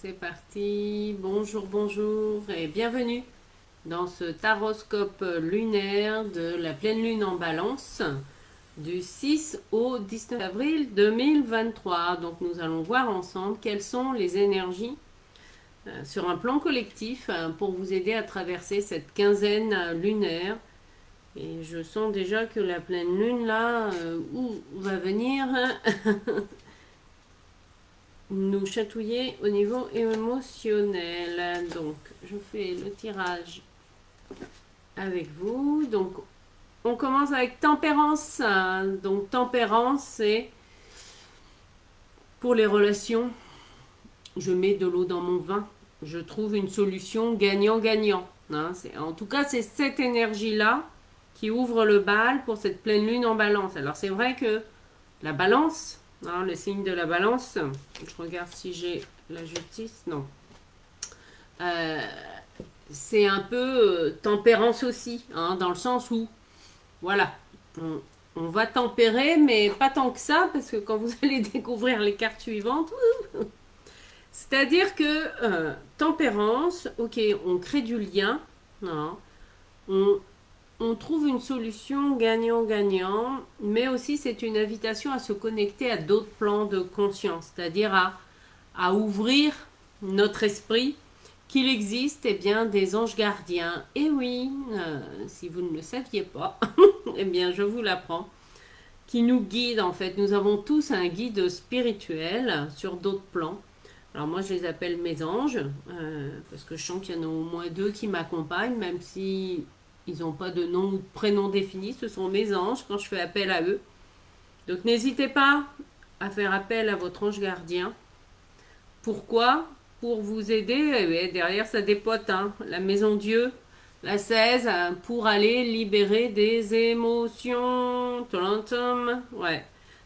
C'est parti, bonjour, bonjour et bienvenue dans ce taroscope lunaire de la pleine lune en balance du 6 au 19 avril 2023. Donc nous allons voir ensemble quelles sont les énergies sur un plan collectif pour vous aider à traverser cette quinzaine lunaire. Et je sens déjà que la pleine lune là, où va venir nous chatouiller au niveau émotionnel. Donc, je fais le tirage avec vous. Donc, on commence avec tempérance. Donc, tempérance, c'est pour les relations. Je mets de l'eau dans mon vin. Je trouve une solution gagnant-gagnant. En tout cas, c'est cette énergie-là qui ouvre le bal pour cette pleine lune en balance. Alors, c'est vrai que la balance, le signe de la balance, je regarde si j'ai la justice, non. Euh, c'est un peu tempérance aussi, dans le sens où, voilà, on va tempérer, mais pas tant que ça, parce que quand vous allez découvrir les cartes suivantes, c'est-à-dire que tempérance, ok, on crée du lien, hein, on, on trouve une solution gagnant-gagnant, mais aussi c'est une invitation à se connecter à d'autres plans de conscience, c'est-à-dire à ouvrir notre esprit, qu'il existe eh bien, des anges gardiens. Et oui, si vous ne le saviez pas, eh bien je vous l'apprends, qui nous guident en fait. Nous avons tous un guide spirituel sur d'autres plans. Alors moi je les appelle mes anges, parce que je sens qu'il y en a au moins deux qui m'accompagnent, même si ils n'ont pas de nom ou de prénom défini, ce sont mes anges quand je fais appel à eux. Donc n'hésitez pas à faire appel à votre ange gardien. Pourquoi? Pour vous aider, derrière ça dépote, la maison Dieu, la 16, pour aller libérer des émotions. Ouais.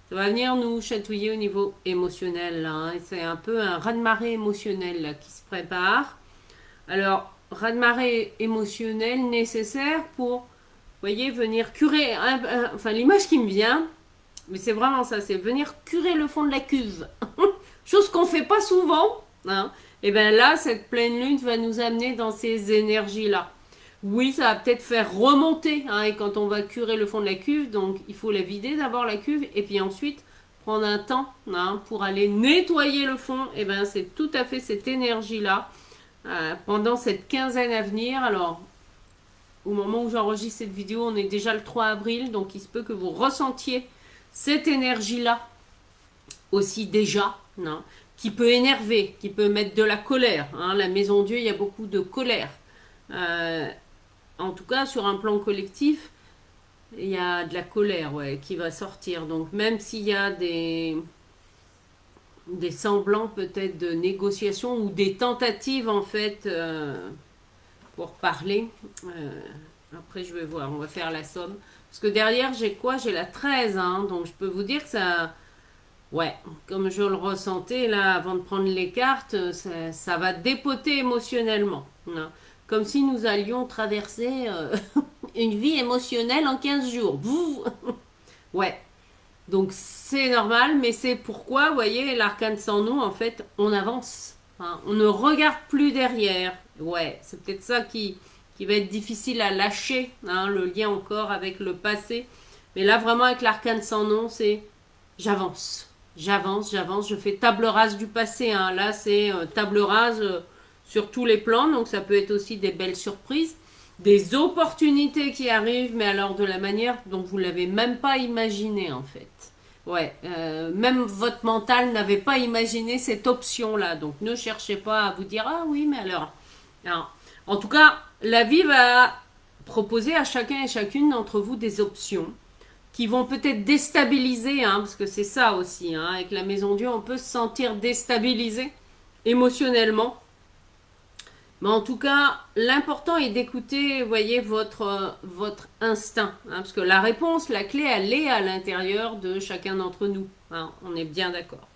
Ça va venir nous chatouiller au niveau émotionnel, là. C'est un peu un raz-de-marée émotionnel là, qui se prépare. Alors, raz-de-marée émotionnel nécessaire pour, vous voyez, venir curer. Enfin, l'image qui me vient, mais c'est vraiment ça, c'est venir curer le fond de la cuve. Chose qu'on fait pas souvent. Et bien là, cette pleine lune va nous amener dans ces énergies-là. Oui, ça va peut-être faire remonter, et quand on va curer le fond de la cuve, donc il faut la vider d'abord la cuve, et puis ensuite prendre un temps pour aller nettoyer le fond. Et bien c'est tout à fait cette énergie-là pendant cette quinzaine à venir. Alors, au moment où j'enregistre cette vidéo, on est déjà le 3 avril, donc il se peut que vous ressentiez cette énergie-là aussi déjà, qui peut énerver, qui peut mettre de la colère. La maison Dieu, il y a beaucoup de colère. En tout cas, sur un plan collectif, il y a de la colère qui va sortir. Donc même s'il y a des semblants peut-être de négociation ou des tentatives en fait pour parler, après je vais voir, on va faire la somme. Parce que derrière j'ai quoi? J'ai la 13, donc je peux vous dire que ça... Ouais, comme je le ressentais là avant de prendre les cartes, ça va dépoter émotionnellement. Comme si nous allions traverser une vie émotionnelle en 15 jours. Ouais, donc c'est normal, mais c'est pourquoi, vous voyez, l'arcane sans nom, en fait, on avance. On ne regarde plus derrière. Ouais, c'est peut-être ça qui va être difficile à lâcher, le lien encore avec le passé. Mais là, vraiment, avec l'arcane sans nom, c'est j'avance. J'avance, je fais table rase du passé. Là, c'est table rase sur tous les plans, donc ça peut être aussi des belles surprises, des opportunités qui arrivent, mais alors de la manière dont vous l'avez même pas imaginé en fait. Ouais, même votre mental n'avait pas imaginé cette option-là, donc ne cherchez pas à vous dire ah oui, mais alors. Non. En tout cas, la vie va proposer à chacun et chacune d'entre vous des options qui vont peut-être déstabiliser, parce que c'est ça aussi, avec la maison Dieu, on peut se sentir déstabilisé émotionnellement. Mais en tout cas, l'important est d'écouter, vous voyez, votre instinct. Parce que la réponse, la clé, elle est à l'intérieur de chacun d'entre nous. On est bien d'accord.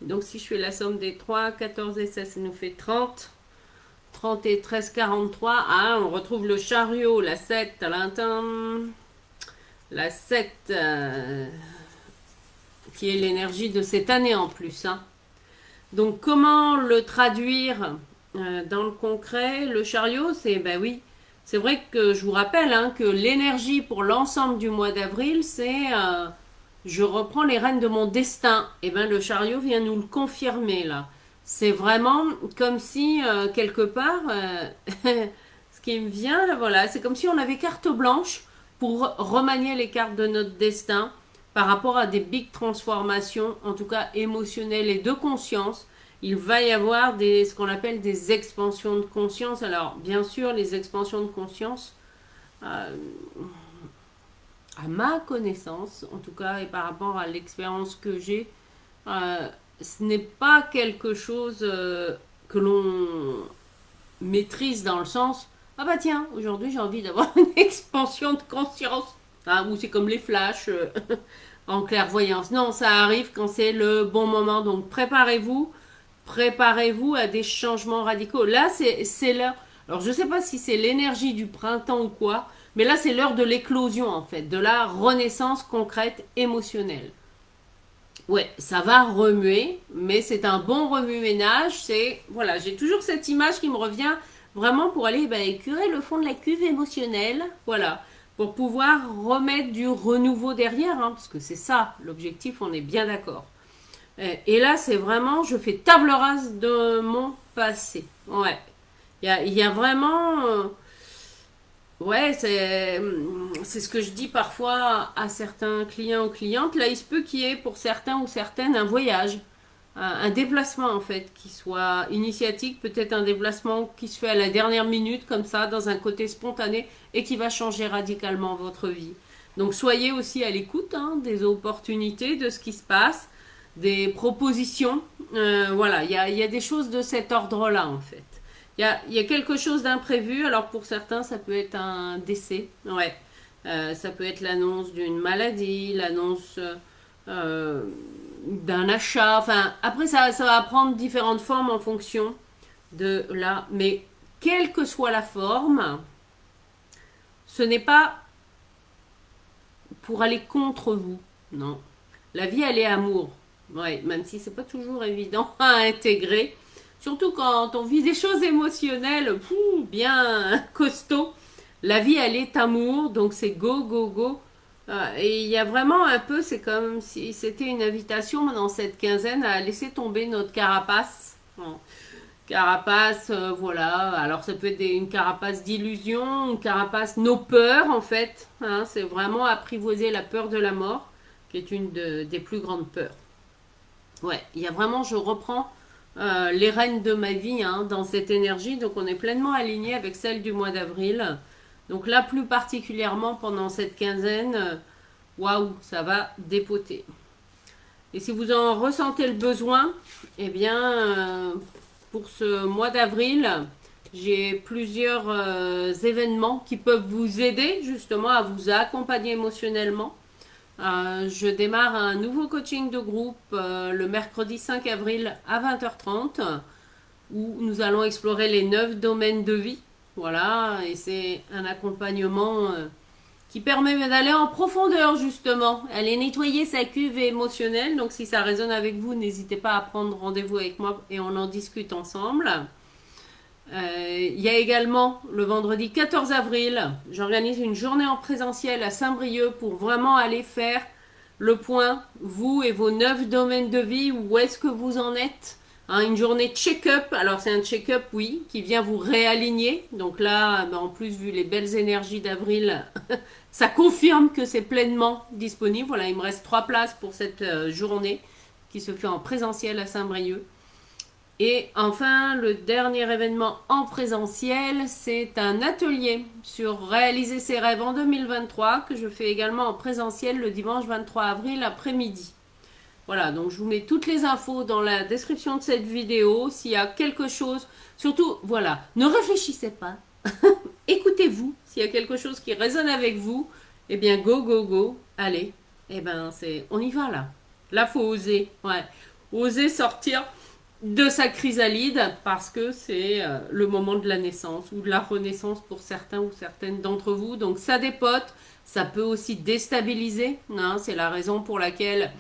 Donc si je fais la somme des 3, 14 et 16, ça nous fait 30. 30 et 13, 43. On retrouve le chariot, la 7, la 7, qui est l'énergie de cette année en plus. Donc comment le traduire dans le concret? Le chariot, c'est, ben oui, c'est vrai que je vous rappelle hein, que l'énergie pour l'ensemble du mois d'avril, c'est je reprends les rênes de mon destin. Et ben le chariot vient nous le confirmer là. C'est vraiment comme si quelque part, ce qui me vient là, voilà, c'est comme si on avait carte blanche pour remanier les cartes de notre destin par rapport à des big transformations, en tout cas émotionnelles et de conscience. Il va y avoir ce qu'on appelle des expansions de conscience. Alors, bien sûr, les expansions de conscience, euh, à ma connaissance, en tout cas, et par rapport à l'expérience que j'ai, ce n'est pas quelque chose que l'on maîtrise dans le sens ah bah tiens, aujourd'hui j'ai envie d'avoir une expansion de conscience. Ah, ou c'est comme les flashs en clairvoyance. Non, ça arrive quand c'est le bon moment. Donc préparez-vous à des changements radicaux. Là, c'est l'heure. Alors, je ne sais pas si c'est l'énergie du printemps ou quoi, mais là, c'est l'heure de l'éclosion, en fait, de la renaissance concrète émotionnelle. Ouais, ça va remuer, mais c'est un bon remue-ménage. C'est, voilà, j'ai toujours cette image qui me revient vraiment pour aller écurer le fond de la cuve émotionnelle. Voilà, pour pouvoir remettre du renouveau derrière, hein, parce que c'est ça l'objectif, on est bien d'accord. Et là, c'est vraiment, je fais table rase de mon passé. Ouais. Il y a vraiment. Ouais, c'est ce que je dis parfois à certains clients ou clientes. Là, il se peut qu'il y ait pour certains ou certaines un voyage, un déplacement en fait, qui soit initiatique, peut-être un déplacement qui se fait à la dernière minute, comme ça, dans un côté spontané, et qui va changer radicalement votre vie. Donc, soyez aussi à l'écoute hein, des opportunités, de ce qui se passe, des propositions. Voilà, il y a des choses de cet ordre-là en fait. Il y a quelque chose d'imprévu. Alors pour certains, ça peut être un décès. Ouais. Ça peut être l'annonce d'une maladie, l'annonce euh, d'un achat. Enfin, après, ça va prendre différentes formes en fonction de là. Mais quelle que soit la forme, ce n'est pas pour aller contre vous. Non. La vie, elle est amour. Ouais, même si c'est pas toujours évident à intégrer. Surtout quand on vit des choses émotionnelles bien costauds. La vie, elle est amour, donc c'est go, go, go. Et il y a vraiment un peu, c'est comme si c'était une invitation dans cette quinzaine à laisser tomber notre carapace. Bon, carapace, voilà. Alors ça peut être une carapace d'illusion, une carapace, nos peurs en fait. Hein, c'est vraiment apprivoiser la peur de la mort, qui est une des plus grandes peurs. Ouais, il y a vraiment, je reprends les rênes de ma vie hein, dans cette énergie. Donc on est pleinement aligné avec celle du mois d'avril. Donc là, plus particulièrement pendant cette quinzaine, waouh, ça va dépoter. Et si vous en ressentez le besoin, eh bien, pour ce mois d'avril, j'ai plusieurs événements qui peuvent vous aider justement à vous accompagner émotionnellement. Je démarre un nouveau coaching de groupe le mercredi 5 avril à 20h30 où nous allons explorer les 9 domaines de vie. Voilà, et c'est un accompagnement qui permet d'aller en profondeur justement, aller nettoyer sa cuve émotionnelle. Donc si ça résonne avec vous, n'hésitez pas à prendre rendez-vous avec moi et on en discute ensemble. Il y a également le vendredi 14 avril, j'organise une journée en présentiel à Saint-Brieuc pour vraiment aller faire le point, vous et vos 9 domaines de vie, où est-ce que vous en êtes hein, une journée check-up, alors c'est un check-up oui, qui vient vous réaligner, donc là en plus vu les belles énergies d'avril, ça confirme que c'est pleinement disponible. Voilà, il me reste 3 places pour cette journée qui se fait en présentiel à Saint-Brieuc. Et enfin, le dernier événement en présentiel, c'est un atelier sur réaliser ses rêves en 2023 que je fais également en présentiel le dimanche 23 avril après-midi. Voilà, donc je vous mets toutes les infos dans la description de cette vidéo. S'il y a quelque chose, surtout, voilà, ne réfléchissez pas. Écoutez-vous. S'il y a quelque chose qui résonne avec vous, eh bien, go, go, go. Allez, eh ben, on y va là. Là, faut oser. Ouais, oser sortir de sa chrysalide parce que c'est le moment de la naissance ou de la renaissance pour certains ou certaines d'entre vous. Donc ça dépote, ça peut aussi déstabiliser. Hein, c'est la raison pour laquelle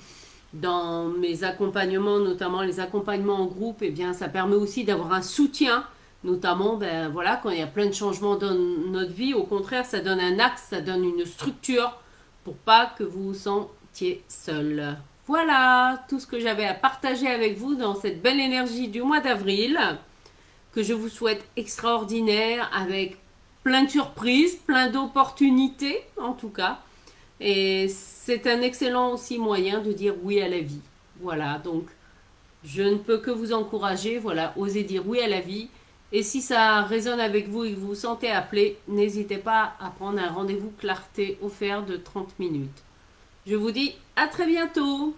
dans mes accompagnements, notamment les accompagnements en groupe, eh bien, ça permet aussi d'avoir un soutien, notamment, ben voilà, quand il y a plein de changements dans notre vie. Au contraire, ça donne un axe, ça donne une structure pour pas que vous vous sentiez seul. Voilà tout ce que j'avais à partager avec vous dans cette belle énergie du mois d'avril, que je vous souhaite extraordinaire, avec plein de surprises, plein d'opportunités en tout cas. Et c'est un excellent aussi moyen de dire oui à la vie. Voilà, donc je ne peux que vous encourager, voilà, osez dire oui à la vie. Et si ça résonne avec vous et que vous vous sentez appelé, n'hésitez pas à prendre un rendez-vous clarté offert de 30 minutes. Je vous dis à très bientôt.